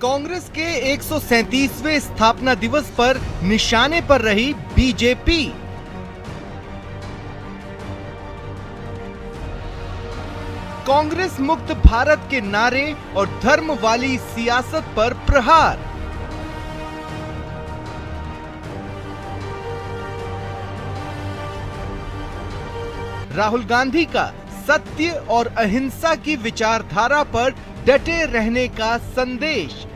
कांग्रेस के 137वें स्थापना दिवस पर निशाने पर रही बीजेपी। कांग्रेस मुक्त भारत के नारे और धर्म वाली सियासत पर प्रहार। राहुल गांधी का सत्य और अहिंसा की विचारधारा पर डटे रहने का संदेश।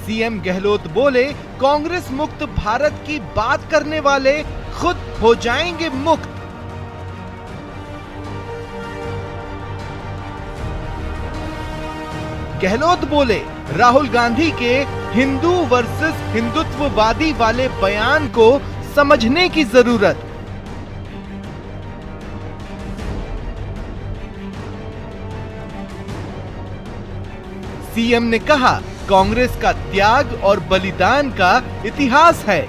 सीएम गहलोत बोले, कांग्रेस मुक्त भारत की बात करने वाले खुद हो जाएंगे मुक्त। गहलोत बोले, राहुल गांधी के हिंदू वर्सेस हिंदुत्ववादी वाले बयान को समझने की जरूरत। सीएम ने कहा, कांग्रेस का त्याग और बलिदान का इतिहास है।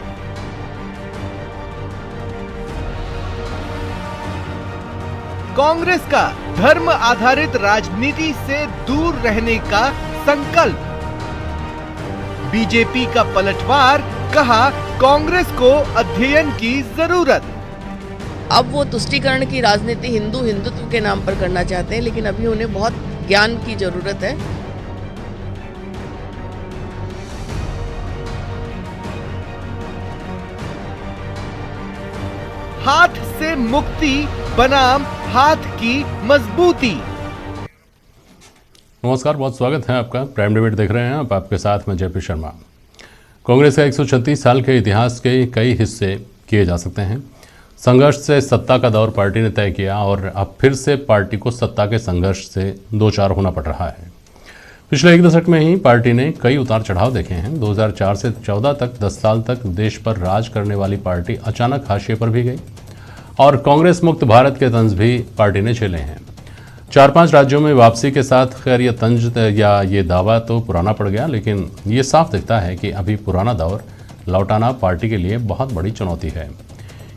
कांग्रेस का धर्म आधारित राजनीति से दूर रहने का संकल्प। बीजेपी का पलटवार, कहा कांग्रेस को अध्ययन की जरूरत। अब वो तुष्टीकरण की राजनीति हिंदू हिंदुत्व के नाम पर करना चाहते हैं, लेकिन अभी उन्हें बहुत ज्ञान की जरूरत है। हाथ से मुक्ति बनाम हाथ की मजबूती। नमस्कार, बहुत स्वागत है आपका। प्राइम डिबेट देख रहे हैं आप, आपके साथ में जेपी शर्मा। कांग्रेस का 136 साल के इतिहास के कई हिस्से किए जा सकते हैं। संघर्ष से सत्ता का दौर पार्टी ने तय किया और अब फिर से पार्टी को सत्ता के संघर्ष से दो चार होना पड़ रहा है। पिछले एक दशक में ही पार्टी ने कई उतार चढ़ाव देखे हैं। 2004 से 14 तक 10 साल तक देश पर राज करने वाली पार्टी अचानक हाशिए पर भी गई और कांग्रेस मुक्त भारत के तंज भी पार्टी ने झेले हैं। 4-5 राज्यों में वापसी के साथ खैर ये तंज या ये दावा तो पुराना पड़ गया, लेकिन ये साफ दिखता है कि अभी पुराना दौर लौटाना पार्टी के लिए बहुत बड़ी चुनौती है।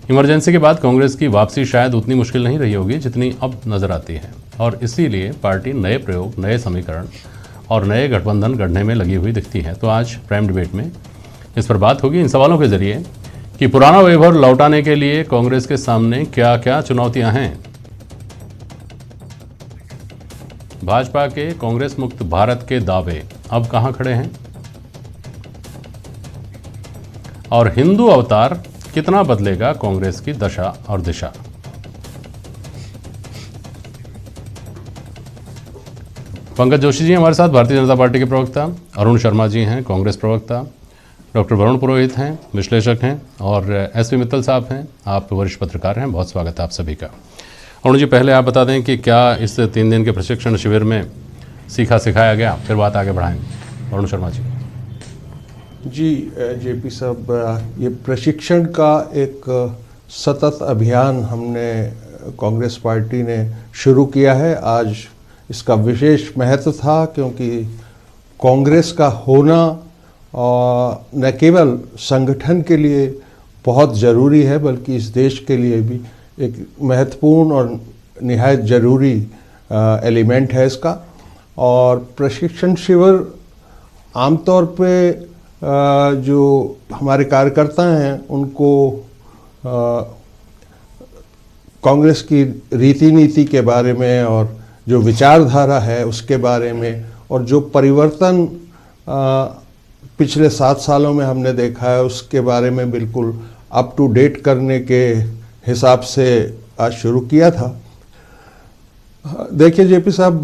इमरजेंसी के बाद कांग्रेस की वापसी शायद उतनी मुश्किल नहीं रही होगी जितनी अब नजर आती है और इसीलिए पार्टी नए प्रयोग, नए समीकरण और नए गठबंधन गढ़ने में लगी हुई दिखती है। तो आज प्राइम डिबेट में इस पर बात होगी इन सवालों के जरिए कि पुराना वैभव लौटाने के लिए कांग्रेस के सामने क्या क्या चुनौतियां हैं। भाजपा के कांग्रेस मुक्त भारत के दावे अब कहां खड़े हैं और हिंदू अवतार कितना बदलेगा कांग्रेस की दशा और दिशा। पंकज जोशी जी हमारे साथ, भारतीय जनता पार्टी के प्रवक्ता। अरुण शर्मा जी हैं, कांग्रेस प्रवक्ता। डॉक्टर वरुण पुरोहित हैं, विश्लेषक हैं। और एसपी मित्तल साहब हैं, आप वरिष्ठ पत्रकार हैं। बहुत स्वागत है आप सभी का। अरुण जी, पहले आप बता दें कि क्या इस 3 दिन के प्रशिक्षण शिविर में सीखा सिखाया गया, फिर बात आगे बढ़ाएंगे। अरुण शर्मा जी। जी जेपी साहब, ये प्रशिक्षण का एक सतत अभियान हमने कांग्रेस पार्टी ने शुरू किया है। आज इसका विशेष महत्व था क्योंकि कांग्रेस का होना और न केवल संगठन के लिए बहुत ज़रूरी है बल्कि इस देश के लिए भी एक महत्वपूर्ण और निहायत ज़रूरी एलिमेंट है इसका। और प्रशिक्षण शिविर आमतौर पे जो हमारे कार्यकर्ता हैं उनको कांग्रेस की रीति नीति के बारे में और जो विचारधारा है उसके बारे में और जो परिवर्तन पिछले 7 सालों में हमने देखा है उसके बारे में बिल्कुल अप टू डेट करने के हिसाब से आज शुरू किया था। देखिए जेपी साहब,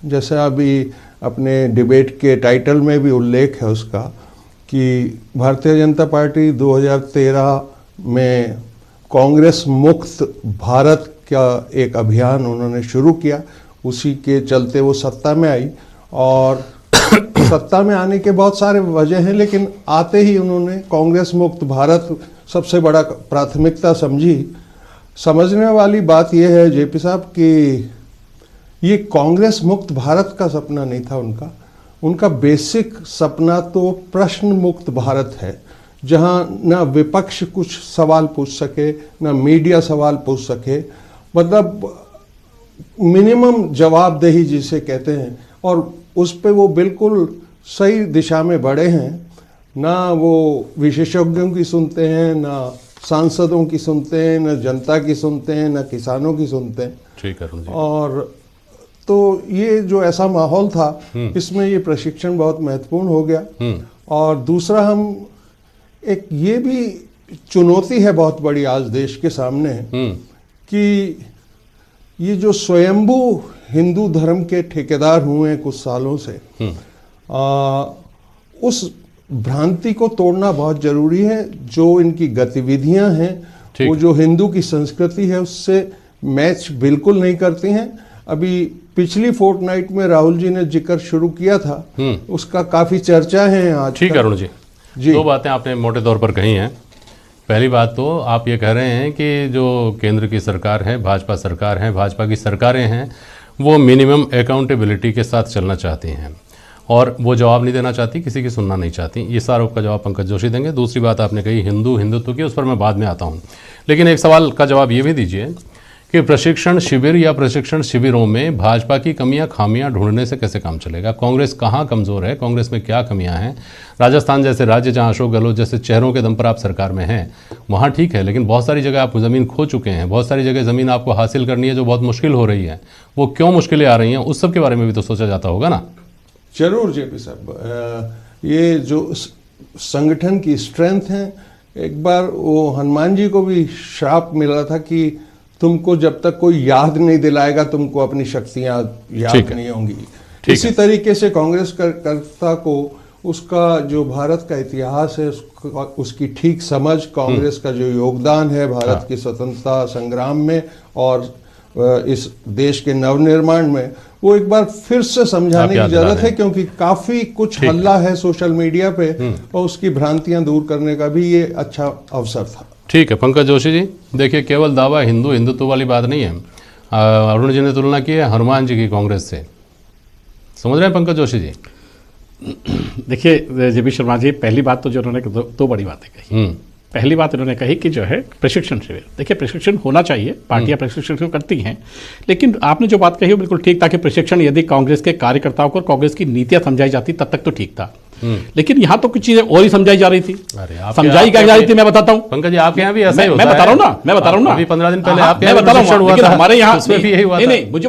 जैसे अभी अपने डिबेट के टाइटल में भी उल्लेख है उसका कि भारतीय जनता पार्टी 2013 में कांग्रेस मुक्त भारत का एक अभियान उन्होंने शुरू किया। उसी के चलते वो सत्ता में आई और सत्ता में आने के बहुत सारे वजह हैं, लेकिन आते ही उन्होंने कांग्रेस मुक्त भारत सबसे बड़ा प्राथमिकता समझी। समझने वाली बात यह है जेपी साहब कि ये कांग्रेस मुक्त भारत का सपना नहीं था उनका बेसिक सपना तो प्रश्न मुक्त भारत है, जहां ना विपक्ष कुछ सवाल पूछ सके, ना मीडिया सवाल पूछ सके। मतलब मिनिमम जवाबदेही जिसे कहते हैं, और उस पे वो बिल्कुल सही दिशा में बढ़े हैं। ना वो विशेषज्ञों की सुनते हैं, ना सांसदों की सुनते हैं, ना जनता की सुनते हैं, ना किसानों की सुनते हैं। ठीक है अरुण जी। और तो ये जो ऐसा माहौल था, इसमें ये प्रशिक्षण बहुत महत्वपूर्ण हो गया। और दूसरा, हम एक ये भी चुनौती है बहुत बड़ी आज देश के सामने कि ये जो स्वयंभू हिंदू धर्म के ठेकेदार हुए हैं कुछ सालों से, उस भ्रांति को तोड़ना बहुत जरूरी है। जो इनकी गतिविधियां हैं वो जो हिंदू की संस्कृति है उससे मैच बिल्कुल नहीं करती हैं। अभी पिछली फोर्टनाइट में राहुल जी ने जिक्र शुरू किया था, उसका काफी चर्चा है आज। ठीक है अरुण जी, दो बातें आपने मोटे तौर पर कही हैं। पहली बात तो आप ये कह रहे हैं कि जो केंद्र की सरकार है, भाजपा सरकार है, भाजपा की सरकारें हैं, वो मिनिमम अकाउंटेबिलिटी के साथ चलना चाहती हैं और वो जवाब नहीं देना चाहती, किसी की सुनना नहीं चाहती। इस आरोप का जवाब पंकज जोशी देंगे। दूसरी बात आपने कही हिंदुत्व की, उस पर मैं बाद में आता हूँ, लेकिन एक सवाल का जवाब ये भी दीजिए कि प्रशिक्षण शिविर या प्रशिक्षण शिविरों में भाजपा की कमियां खामियां ढूंढने से कैसे काम चलेगा? कांग्रेस कहाँ कमज़ोर है, कांग्रेस में क्या कमियां हैं? राजस्थान जैसे राज्य जहां अशोक गहलोत जैसे चेहरों के दम पर आप सरकार में हैं, वहाँ ठीक है, लेकिन बहुत सारी जगह आप ज़मीन खो चुके हैं, बहुत सारी जगह ज़मीन आपको हासिल करनी है जो बहुत मुश्किल हो रही है। वो क्यों मुश्किलें आ रही हैं, उस सब के बारे में भी तो सोचा जाता होगा ना। जरूर जेपी साहब, ये जो संगठन की स्ट्रेंथ है, एक बार वो हनुमान जी को भी श्राप मिला था कि तुमको जब तक कोई याद नहीं दिलाएगा तुमको अपनी शक्तियां याद नहीं होंगी। इसी तरीके से कांग्रेस कर्ता को उसका जो भारत का इतिहास है उसकी ठीक समझ, कांग्रेस का जो योगदान है भारत की स्वतंत्रता संग्राम में और इस देश के नवनिर्माण में, वो एक बार फिर से समझाने की जरूरत है, क्योंकि काफी कुछ हल्ला है सोशल मीडिया पे और उसकी भ्रांतियां दूर करने का भी ये अच्छा अवसर था। ठीक है पंकज जोशी जी, देखिए केवल दावा हिंदुत्व वाली बात नहीं है। अरुण जी ने तुलना की है हनुमान जी की कांग्रेस से, समझ रहे हैं पंकज जोशी जी? देखिए जेपी शर्मा जी, पहली बात तो जो उन्होंने दो बड़ी बातें कही। पहली बात उन्होंने कही कि जो है प्रशिक्षण शिविर, देखिए प्रशिक्षण होना चाहिए, पार्टियां प्रशिक्षण करती हैं, लेकिन आपने जो बात कही वो बिल्कुल ठीक था कि प्रशिक्षण यदि कांग्रेस के कार्यकर्ताओं को कांग्रेस की नीतियां समझाई जाती तब तक तो ठीक था, लेकिन यहाँ तो कुछ चीजें और ही समझाई जा रही थी। समझाई क्या जा रही थी मैं बताता हूँ पंकज जी, आपके यहाँ भी ऐसा ही होता है। मैं बता रहा हूँ ना, मैं बता रहा हूँ ना, अभी 15 दिन पहले आपके मैं बता रहा हूँ, लेकिन हमारे यहाँ नहीं, मुझे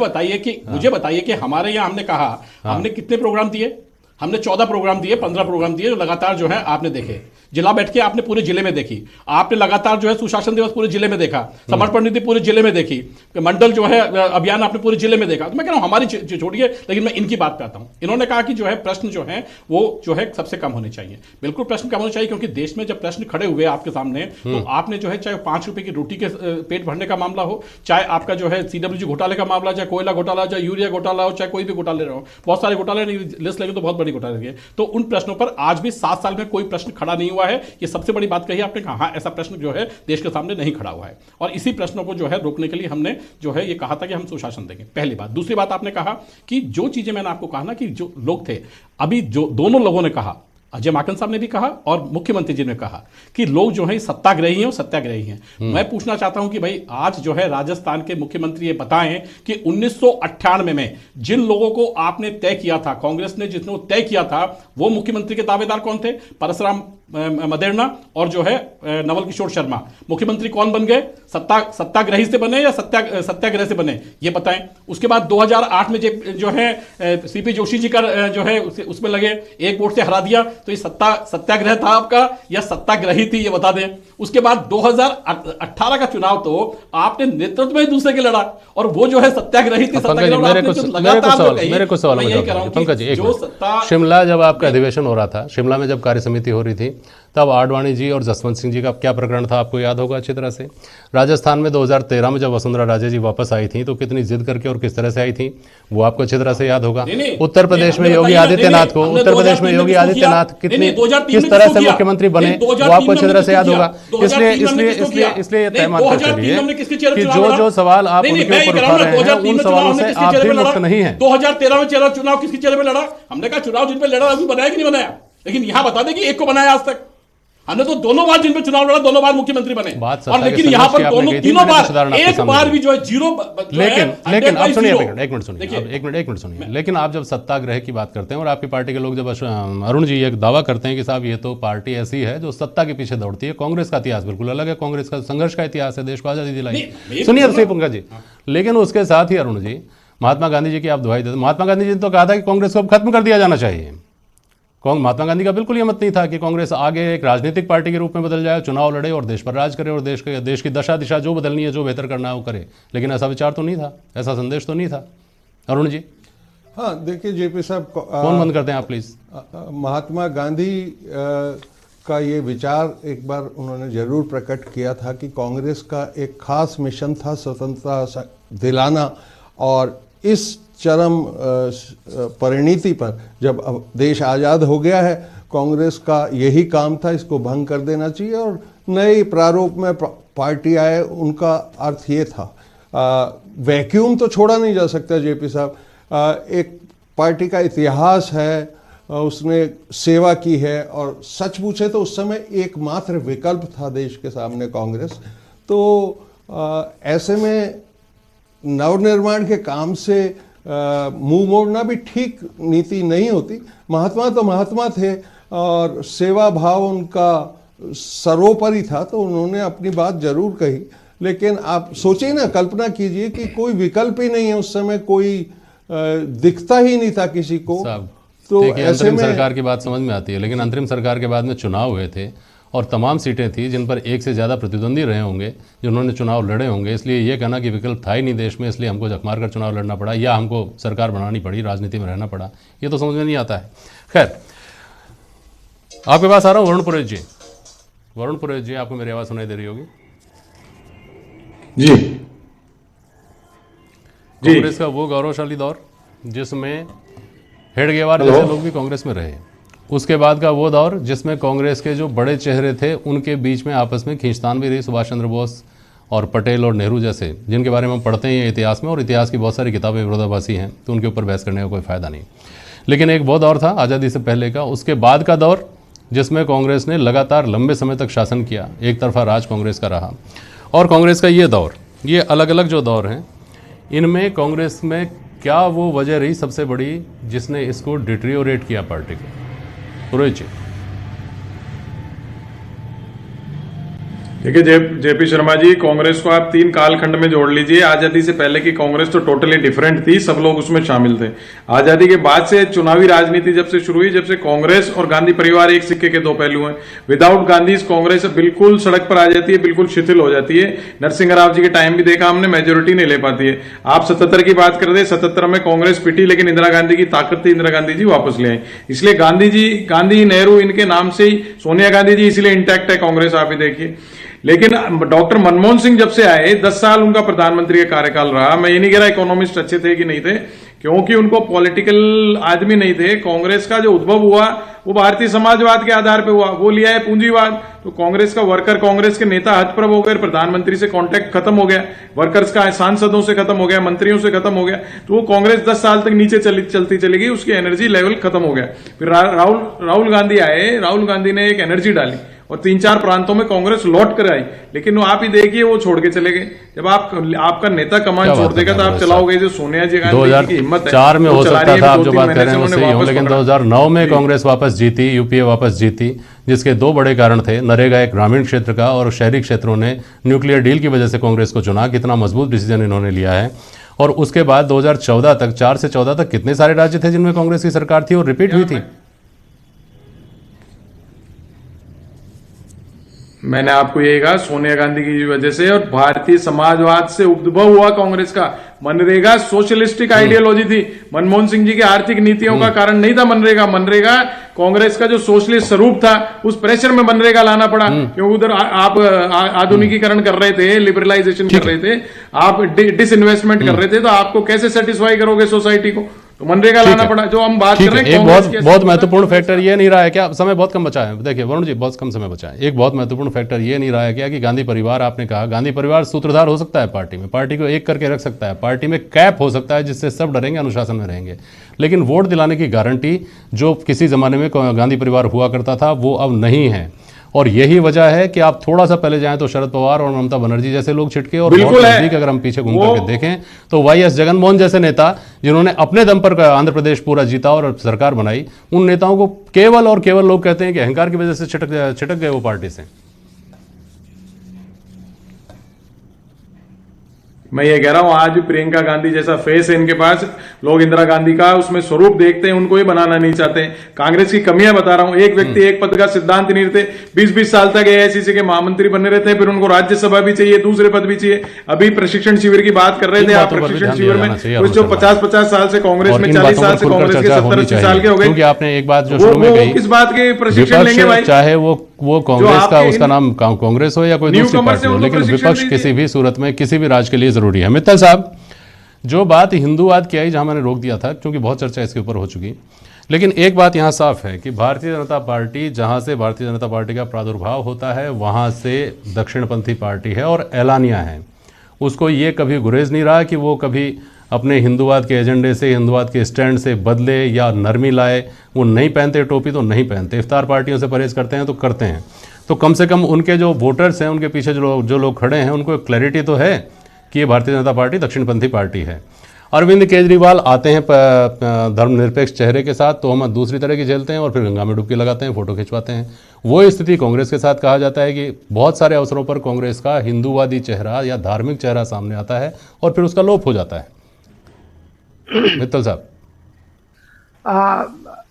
बताइए कि हमारे यहाँ हमने कहा हमने कितने प्रोग्राम दिए? हमने 14 प्रोग्राम दिए, 15 प्रोग्राम दिए जो लगातार जो है आपने देखे, जिला बैठ के आपने पूरे जिले में देखी, आपने लगातार जो है सुशासन दिवस पूरे जिले में देखा, समर्पण नीति पूरे जिले में देखी, मंडल जो है अभियान आपने पूरे जिले में देखा। तो मैं कह रहा हूं हमारी छोड़िए, लेकिन मैं इनकी बात पे आता हूं। इन्होंने कहा कि जो है प्रश्न जो है वो जो है सबसे कम होने चाहिए। बिल्कुल प्रश्न कम होने चाहिए, क्योंकि देश में जब प्रश्न खड़े हुए आपके सामने तो आपने जो है चाहे 5 रुपए की रोटी के पेट भरने का मामला हो, चाहे आपका जो है CWG घोटाले का मामला, चाहे कोयला घोटाला, चाहे यूरिया घोटाला हो, चाहे कोई भी घोटाले रहो, बहुत सारे घोटाले लिस्ट लगे तो बहुत बड़ी घोटाले लगे, तो उन प्रश्नों पर आज भी 7 साल में कोई प्रश्न खड़ा नहीं हुआ है। ये सबसे बड़ी बात कही आपने, कहा ऐसा प्रश्न जो है देश के सामने नहीं खड़ा हुआ है, और इसी प्रश्नों को जो है रोकने के लिए हमने जो है ये कहा था कि हम सुशासन देंगे। पहली बात। दूसरी बात, आपने कहा कि जो चीजें मैंने आपको कहा ना कि जो लोग थे, अभी जो दोनों लोगों ने कहा, अजय माकन साहब ने भी कहा और मुख्यमंत्री जी ने कहा कि लोग जो है सत्याग्रही हैं और सत्याग्रही हैं। मैं पूछना चाहता हूं कि भाई आज जो है राजस्थान के मुख्यमंत्री ये बताएं कि 1998 में जिन लोगों को आपने तय किया था, कांग्रेस ने जिसने तय किया था, वो मुख्यमंत्री के दावेदार कौन थे? परसराम मदेरणा और जो है नवल किशोर शर्मा। मुख्यमंत्री कौन बन गए? सत्याग्रही से बने या सत्याग्रह से बने, ये बताएं। उसके बाद 2008 में जो है CP जोशी जी का जो है उसमें लगे, एक वोट से हरा दिया, तो ये सत्याग्रह था आपका या सत्याग्रही थी, ये बता दें। उसके बाद 2018 का चुनाव तो आपने नेतृत्व में दूसरे के लड़ा और वो जो है सत्याग्रही थी। मेरे को सवाल पंकज जी, शिमला जब आपका अधिवेशन हो रहा था, शिमला में जब कार्य समिति हो रही थी, तब आडवाणी जी और जसवंत सिंह जी का क्या प्रकरण था आपको याद होगा अच्छी तरह से। राजस्थान में 2013 में जब वसुंधरा राजे जी वापस आई थी तो कितनी जिद करके और किस तरह से आई थी वो आपको अच्छी तरह से याद होगा। उत्तर प्रदेश में योगी आदित्यनाथ को, उत्तर प्रदेश में योगी आदित्यनाथ किस तरह से मुख्यमंत्री बने वो आपको अच्छी तरह से याद होगा। इसलिए ये तय मानकर चलिए कि जो सवाल आप उनके ऊपर उठा रहे हैं उन सवालों से आप भी मुक्त नहीं है। 2013 में चुनाव किसके चेहरे पे लड़ा? हमने कहा चुनाव जिन पे लड़ा अभी बनाया कि नहीं बनाया, लेकिन यहां बता दें कि एक को बनाया आज तक। हमने तो दोनों बार जिन पे चुनाव लड़ा दोनों बार मुख्यमंत्री बने, बात सत्ता और के लेकिन यहाँ संघर्ष पर की दोनों आपने कही थी, तीनों मैंने तो सुधारणा बार आपके एक सामने बार दी। भी जो है जीरो, लेकिन आप सुनिए, देखिए, एक मिनट सुनिए। लेकिन आप जब सत्याग्रह की बात करते हैं और आपकी पार्टी के लोग जब अरुण जी एक दावा करते हैं कि साहब ये तो पार्टी ऐसी है जो सत्ता के पीछे दौड़ती है, कांग्रेस का इतिहास बिल्कुल अलग है, कांग्रेस का संघर्ष का इतिहास है, देश को आजादी दिलाई। सुनिए पंकज जी, लेकिन उसके साथ ही अरुण जी महात्मा गांधी जी की आप दुहाई देते, महात्मा गांधी जी ने तो कहा था कि कांग्रेस को अब खत्म कर दिया जाना चाहिए। महात्मा गांधी का बिल्कुल ये मत नहीं था कि कांग्रेस आगे एक राजनीतिक पार्टी के रूप में बदल जाए, चुनाव लड़े और देश पर राज करे और देश की दशा दिशा जो बदलनी है, जो बेहतर करना है वो करे। लेकिन ऐसा विचार तो नहीं था, ऐसा संदेश तो नहीं था। अरुण जी। हाँ देखिए जेपी साहब, फोन बंद करते हैं आप प्लीज। महात्मा गांधी का ये विचार एक बार उन्होंने जरूर प्रकट किया था कि कांग्रेस का एक खास मिशन था स्वतंत्रता दिलाना, और इस चरम परिणति पर जब अब देश आज़ाद हो गया है, कांग्रेस का यही काम था, इसको भंग कर देना चाहिए और नए प्रारूप में पार्टी आए, उनका अर्थ ये था। वैक्यूम तो छोड़ा नहीं जा सकता जेपी साहब, एक पार्टी का इतिहास है, उसने सेवा की है, और सच पूछे तो उस समय एकमात्र विकल्प था देश के सामने कांग्रेस। तो ऐसे में नवनिर्माण के काम से मुंह मोड़ना भी ठीक नीति नहीं होती। महात्मा तो महात्मा थे और सेवा भाव उनका सर्वोपरि था, तो उन्होंने अपनी बात जरूर कही। लेकिन आप सोचिए ना, कल्पना कीजिए कि कोई विकल्प ही नहीं है, उस समय कोई दिखता ही नहीं था किसी को। तो ऐसे में सरकार की बात समझ में आती है, लेकिन अंतरिम सरकार के बाद में चुनाव हुए थे और तमाम सीटें थी जिन पर एक से ज़्यादा प्रतिद्वंदी रहे होंगे, जिन्होंने चुनाव लड़े होंगे। इसलिए ये कहना कि विकल्प था ही नहीं देश में, इसलिए हमको जखमार कर चुनाव लड़ना पड़ा या हमको सरकार बनानी पड़ी, राजनीति में रहना पड़ा, ये तो समझ में नहीं आता है। खैर, आपके पास आ रहा हूँ वरुण पुरोहित जी। वरुण पुरोहित जी, आपको मेरी आवाज़ सुनाई दे रही होगी जी। कांग्रेस का वो गौरवशाली दौर जिसमें हेडगेवार जैसे लोग भी कांग्रेस में रहे, उसके बाद का वो दौर जिसमें कांग्रेस के जो बड़े चेहरे थे उनके बीच में आपस में खींचतान भी रही, सुभाष चंद्र बोस और पटेल और नेहरू जैसे, जिनके बारे में हम पढ़ते हैं इतिहास में, और इतिहास की बहुत सारी किताबें विरोधाभासी हैं, तो उनके ऊपर बहस करने का कोई फ़ायदा नहीं। लेकिन एक वो दौर था आज़ादी से पहले का, उसके बाद का दौर जिसमें कांग्रेस ने लगातार लंबे समय तक शासन किया, एक तरफा राज कांग्रेस का रहा। और कांग्रेस का ये दौर, ये अलग अलग जो दौर हैं, इनमें कांग्रेस में क्या वो वजह रही सबसे बड़ी जिसने इसको डिटेरियोरेट किया पार्टी को? पुरोहित जी। देखिए जेपी शर्मा जी, कांग्रेस को आप 3 कालखंड में जोड़ लीजिए। आजादी से पहले की कांग्रेस तो टोटली डिफरेंट थी, सब लोग उसमें शामिल थे। आजादी के बाद से चुनावी राजनीति जब से शुरू हुई, जब से कांग्रेस और गांधी परिवार एक सिक्के के 2 पहलू हैं। विदाउट गांधी कांग्रेस बिल्कुल सड़क पर आ जाती है, बिल्कुल शिथिल हो जाती है। नरसिंह राव जी के टाइम भी देखा हमने, मेजोरिटी नहीं ले पाती है। आप 77 की बात कर रहे, 77 में कांग्रेस पिटी, लेकिन इंदिरा गांधी की ताकत थी, इंदिरा गांधी जी वापस ले आई। इसलिए गांधी नेहरू इनके नाम से ही, सोनिया गांधी जी इसलिए इंटैक्ट है कांग्रेस, आप ही देखिए। लेकिन डॉक्टर मनमोहन सिंह जब से आए, 10 साल उनका प्रधानमंत्री का कार्यकाल रहा। मैं ये नहीं कह रहा इकोनॉमिस्ट अच्छे थे कि नहीं थे, क्योंकि उनको पॉलिटिकल आदमी नहीं थे। कांग्रेस का जो उद्भव हुआ वो भारतीय समाजवाद के आधार पे हुआ, वो लिया है पूंजीवाद। तो कांग्रेस का वर्कर, कांग्रेस के नेता हतप्रभ हो गए, प्रधानमंत्री से कांटेक्ट खत्म हो गया, वर्कर्स का सांसदों से खत्म हो गया, मंत्रियों से खत्म हो गया। तो वो कांग्रेस 10 साल तक नीचे चलती चली गई, उसकी एनर्जी लेवल खत्म हो गया। फिर राहुल गांधी आए, राहुल गांधी ने एक एनर्जी डाली और 3-4 प्रांतों में कांग्रेस लौट कर आई। लेकिन वो आप ही देखिए, वो छोड़ के चले गए। जब आपका नेता कमान छोड़ देगा तो आप चलाओगे। जो सोनिया जी गांधी की हिम्मत है, 2004 में हो सकता था, आप जो बात कर रहे हैं वो सही हो, लेकिन 2009 में कांग्रेस वापस जीती, यूपीए वापस जीती, जिसके 2 बड़े कारण थे। नरेगा एक ग्रामीण क्षेत्र का, और शहरी क्षेत्रों ने न्यूक्लियर डील की वजह से कांग्रेस को चुना। कितना मजबूत डिसीजन इन्होंने लिया है। और उसके बाद 2014 तक, 4 से 14 तक कितने सारे राज्य थे जिनमें कांग्रेस की सरकार थी और रिपीट हुई थी। मैंने आपको यही कहा, सोनिया गांधी की वजह से और भारतीय समाजवाद से उद्भव हुआ कांग्रेस का। मनरेगा सोशलिस्टिक आइडियोलॉजी थी, मनमोहन सिंह जी की आर्थिक नीतियों का कारण नहीं था मनरेगा। मनरेगा कांग्रेस का जो सोशलिस्ट स्वरूप था, उस प्रेशर में मनरेगा लाना पड़ा, क्योंकि उधर आप आधुनिकीकरण कर रहे थे, लिबरलाइजेशन कर रहे थे, आप डिसइन्वेस्टमेंट कर रहे थे, तो आपको कैसे सेटिस्फाई करोगे सोसाइटी को? तो मनरेगा लाना पड़ा। जो हम बात कर रहे हैं, एक बहुत महत्वपूर्ण फैक्टर ये नहीं रहा है क्या, समय बहुत कम बचा है, देखिए वरुण जी बहुत कम समय बचा है, एक बहुत महत्वपूर्ण फैक्टर ये नहीं रहा है क्या कि गांधी परिवार, आपने कहा गांधी परिवार सूत्रधार हो सकता है पार्टी में, पार्टी को एक करके रख सकता है, पार्टी में कैप हो सकता है जिससे सब डरेंगे, अनुशासन में रहेंगे, लेकिन वोट दिलाने की गारंटी जो किसी जमाने में गांधी परिवार हुआ करता था वो अब नहीं है। और यही वजह है कि आप थोड़ा सा पहले जाएं तो शरद पवार और ममता बनर्जी जैसे लोग छिटके, और बिल्कुल बहुत है। नजदीक अगर हम पीछे घूम करके देखें तो वाईएस जगनमोहन जैसे नेता जिन्होंने अपने दम पर आंध्र प्रदेश पूरा जीता और सरकार बनाई, उन नेताओं को केवल और केवल लोग कहते हैं कि अहंकार की वजह से छिटक गए वो पार्टी से। मैं ये कह रहा हूं, आज प्रियंका गांधी जैसा फेस है इनके पास, लोग इंदिरा गांधी का उसमें स्वरूप देखते हैं, उनको ये बनाना नहीं चाहते। कांग्रेस की कमियां बता रहा हूं, एक व्यक्ति एक पद का सिद्धांत नहीं रहते, 20-20 साल तक एआईसीसी के महामंत्री बने रहते हैं, फिर उनको राज्यसभा भी चाहिए, दूसरे पद भी चाहिए। अभी प्रशिक्षण शिविर की बात कर रहे थे आप, प्रशिक्षण शिविर में कुछ जो 50-50 साल से कांग्रेस में, 40 साल से कांग्रेस के, 70-80 साल के हो गए, क्योंकि आपने एक बात जो शुरू में कही, किस बात के प्रशिक्षण लेंगे भाई? चाहे वो कांग्रेस का उसका नाम कांग्रेस हो या कोई दूसरी पार्टी हो, लेकिन विपक्ष किसी भी सूरत में किसी भी राज्य के लिए जरूरी है। मित्तल साहब, जो बात हिंदूवाद की आई, जहां मैंने रोक दिया था क्योंकि बहुत चर्चा इसके ऊपर हो चुकी, लेकिन एक बात यहां साफ है कि भारतीय जनता पार्टी, जहां से भारतीय जनता पार्टी का प्रादुर्भाव होता है वहां से दक्षिणपंथी पार्टी है और एलानिया है। उसको ये कभी गुरेज नहीं रहा कि वो कभी अपने हिंदूवाद के एजेंडे से, हिंदूवाद के स्टैंड से बदले या नरमी लाए। वो नहीं पहनते टोपी तो नहीं पहनते, इफ्तार पार्टियों से परहेज करते हैं तो करते हैं। तो कम से कम उनके जो वोटर्स हैं, उनके पीछे जो लोग खड़े हैं, उनको क्लैरिटी तो है कि ये भारतीय जनता पार्टी दक्षिणपंथी पार्टी है। अरविंद केजरीवाल आते हैं धर्मनिरपेक्ष चेहरे के साथ, तो हम दूसरी तरह की झेलते हैं और फिर गंगा में डुबकी लगाते हैं, फोटो खिंचवाते हैं। वो स्थिति कांग्रेस के साथ कहा जाता है कि बहुत सारे अवसरों पर कांग्रेस का हिंदूवादी चेहरा या धार्मिक चेहरा सामने आता है और फिर उसका लोप हो जाता है। मित्तल साहब।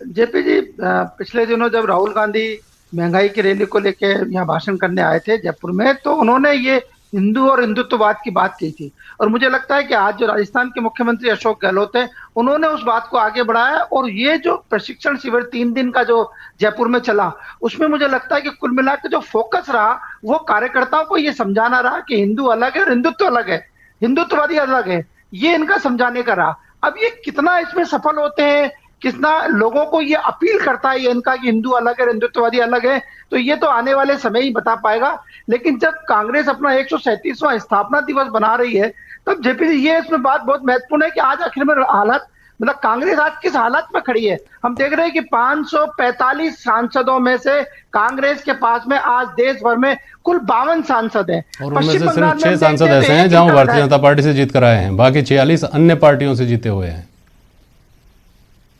जेपी जी, पिछले दिनों जब राहुल गांधी महंगाई की रैली को लेके यहाँ भाषण करने आए थे जयपुर में, तो उन्होंने ये हिंदू और हिंदुत्ववाद की बात की थी। और मुझे लगता है कि आज जो राजस्थान के मुख्यमंत्री अशोक गहलोत हैं, उन्होंने उस बात को आगे बढ़ाया। और ये जो प्रशिक्षण शिविर 3 दिन का जो जयपुर में चला, उसमें मुझे लगता है कि कुल मिलाकर जो फोकस रहा वो कार्यकर्ताओं को ये समझाना रहा कि हिंदू अलग है और हिंदुत्व अलग है, हिंदुत्ववादी अलग है, ये इनका समझाने का रहा। अब ये कितना इसमें सफल होते हैं, कितना लोगों को ये अपील करता है ये इनका कि हिंदू अलग है, हिंदुत्ववादी अलग है, तो ये तो आने वाले समय ही बता पाएगा। लेकिन जब कांग्रेस अपना 137वां स्थापना दिवस बना रही है, तब जेपी जी ये इसमें बात बहुत महत्वपूर्ण है कि आज आखिर में हालत, मतलब कांग्रेस आज किस हालत में खड़ी है। हम देख रहे हैं कि 545 सांसदों में से कांग्रेस के पास में आज देश भर में कुल 52 सांसद हैं, और उनमें से सिर्फ 6 सांसद ऐसे हैं जहां भारतीय जनता पार्टी से जीत कर आए हैं, बाकी 46 अन्य पार्टियों से जीते हुए हैं।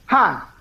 हाँ,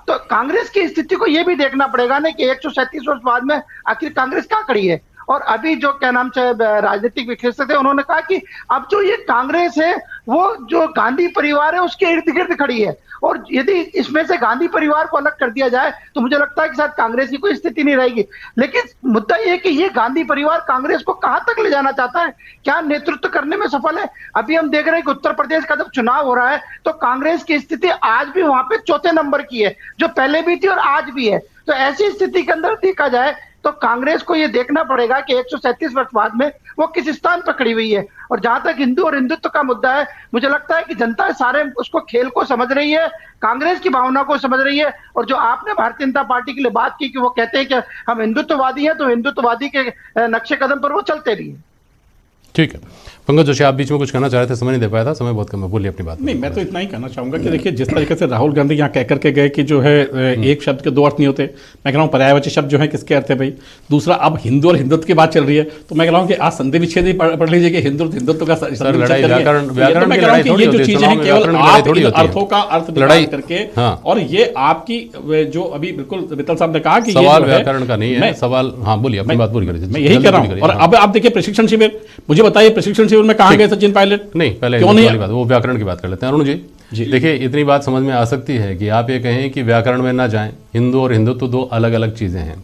तो कांग्रेस की स्थिति को यह भी देखना पड़ेगा ना कि 137 वर्ष बाद में आखिर कांग्रेस क्या खड़ी है। और अभी जो क्या नाम से राजनीतिक विश्लेषक थे, उन्होंने कहा कि अब जो ये कांग्रेस है वो जो गांधी परिवार है उसके इर्द गिर्द खड़ी है, और यदि इसमें से गांधी परिवार को अलग कर दिया जाए तो मुझे लगता है कि शायद कांग्रेस की कोई स्थिति नहीं रहेगी। लेकिन मुद्दा ये है कि ये गांधी परिवार कांग्रेस को कहां तक ले जाना चाहता है, क्या नेतृत्व करने में सफल है। अभी हम देख रहे हैं कि उत्तर प्रदेश का जब चुनाव हो रहा है तो कांग्रेस की स्थिति आज भी वहां पे 4थे नंबर की है, जो पहले भी थी और आज भी है। तो ऐसी स्थिति के अंदर देखा जाए तो कांग्रेस को यह देखना पड़ेगा कि 137 वर्ष बाद में वो किस स्थान पर खड़ी हुई है। और जहां तक हिंदू और हिंदुत्व का मुद्दा है, मुझे लगता है कि जनता सारे उसको खेल को समझ रही है, कांग्रेस की भावना को समझ रही है। और जो आपने भारतीय जनता पार्टी के लिए बात की कि वो कहते हैं कि हम हिंदुत्ववादी हैं, तो हिंदुत्ववादी के नक्शे कदम पर वो चलते भी हैं। ठीक है, पंकज जोशी आप बीच में कुछ कहना चाह रहे थे, समय नहीं दे पाया था, समय बहुत कम है, बोलिए अपनी बात। नहीं, मैं तो इतना ही कहना चाहूंगा कि देखिए जिस तरीके से राहुल गांधी यहाँ कह करके गए कि जो है एक शब्द के 2 अर्थ नहीं होते, मैं कह रहा हूँ पर्यायवाची शब्द जो है किसके अर्थ है भाई। दूसरा, अब हिंदू और हिंदुत्व की बात चल रही है, तो मैं कह रहा हूँ कि आज संधि विच्छेद ही पढ़ लीजिए कि हिंदू हिंदुत्व का ये जो चीजें हैं केवल आप अर्थों का अर्थ लड़ाई करके, और ये आपकी जो अभी बिल्कुल मित्तल साहब ने कहा कि सवाल व्याकरण का नहीं है, सवाल, हाँ बोलिए अपनी बात पूरी करिए। मैं यही कह रहा हूँ। और अब आप देखिए प्रशिक्षण शिविर, मुझे बताइए प्रशिक्षण शिविर में कहाँ गए सचिन पायलट? नहीं, पहले क्यों नहीं बात, वो व्याकरण की बात कर लेते हैं। अरुण जी देखिए, इतनी बात समझ में आ सकती है कि आप ये कहें कि व्याकरण में ना जाएं, हिंदू और हिंदुत्व 2 अलग अलग चीज़ें हैं,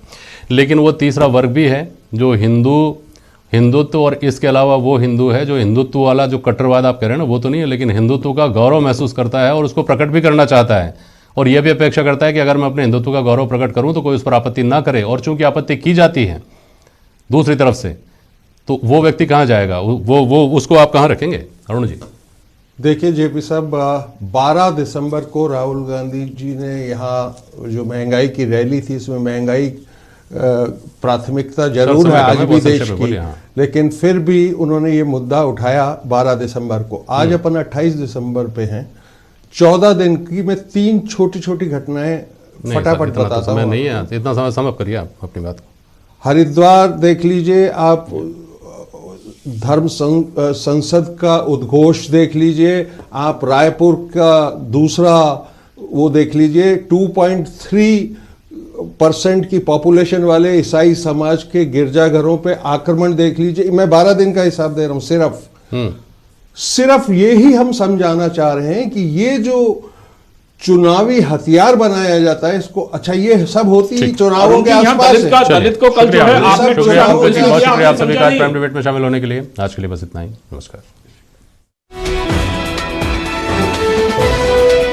लेकिन वो तीसरा वर्ग भी है जो हिंदुत्व और इसके अलावा वो हिंदू है जो हिंदुत्व वाला जो कट्टरवाद आप कह रहे हैं ना, वो तो नहीं है, लेकिन हिंदुत्व का गौरव महसूस करता है और उसको प्रकट भी करना चाहता है, और यह भी अपेक्षा करता है कि अगर मैं अपने हिंदुत्व का गौरव प्रकट करूँ तो कोई उस पर आपत्ति ना करे। और चूंकि आपत्ति की जाती है दूसरी तरफ से, तो वो व्यक्ति कहाँ जाएगा, वो उसको आप कहाँ रखेंगे? अरुण जी देखिए जेपी साहब, 12 दिसंबर को राहुल गांधी जी ने यहाँ जो महंगाई की रैली थी, इसमें महंगाई प्राथमिकता जरूर है आज भी देश की, लेकिन फिर भी उन्होंने ये मुद्दा उठाया 12 दिसंबर को। आज अपन 28 दिसंबर पे हैं, 14 दिन की मैं 3 छोटी छोटी घटनाएं फटाफट बताता हूँ। नहीं है, इतना समय समाप्त करिए आप अपनी बात को। हरिद्वार देख लीजिए आप, धर्म संसद का उद्घोष देख लीजिए आप, रायपुर का दूसरा वो देख लीजिए, 2.3% की पॉपुलेशन वाले ईसाई समाज के गिरजाघरों पे आक्रमण देख लीजिए। मैं 12 दिन का हिसाब दे रहा हूं सिर्फ यही हम समझाना चाह रहे हैं कि ये जो चुनावी हथियार बनाया जाता है इसको, अच्छा ये सब होती ही चुनावों के आसपास है। दलित को कल जो है आपने शुक्रिया आप सभी का प्राइम डिबेट में शामिल होने के लिए। आज के लिए बस इतना ही, नमस्कार।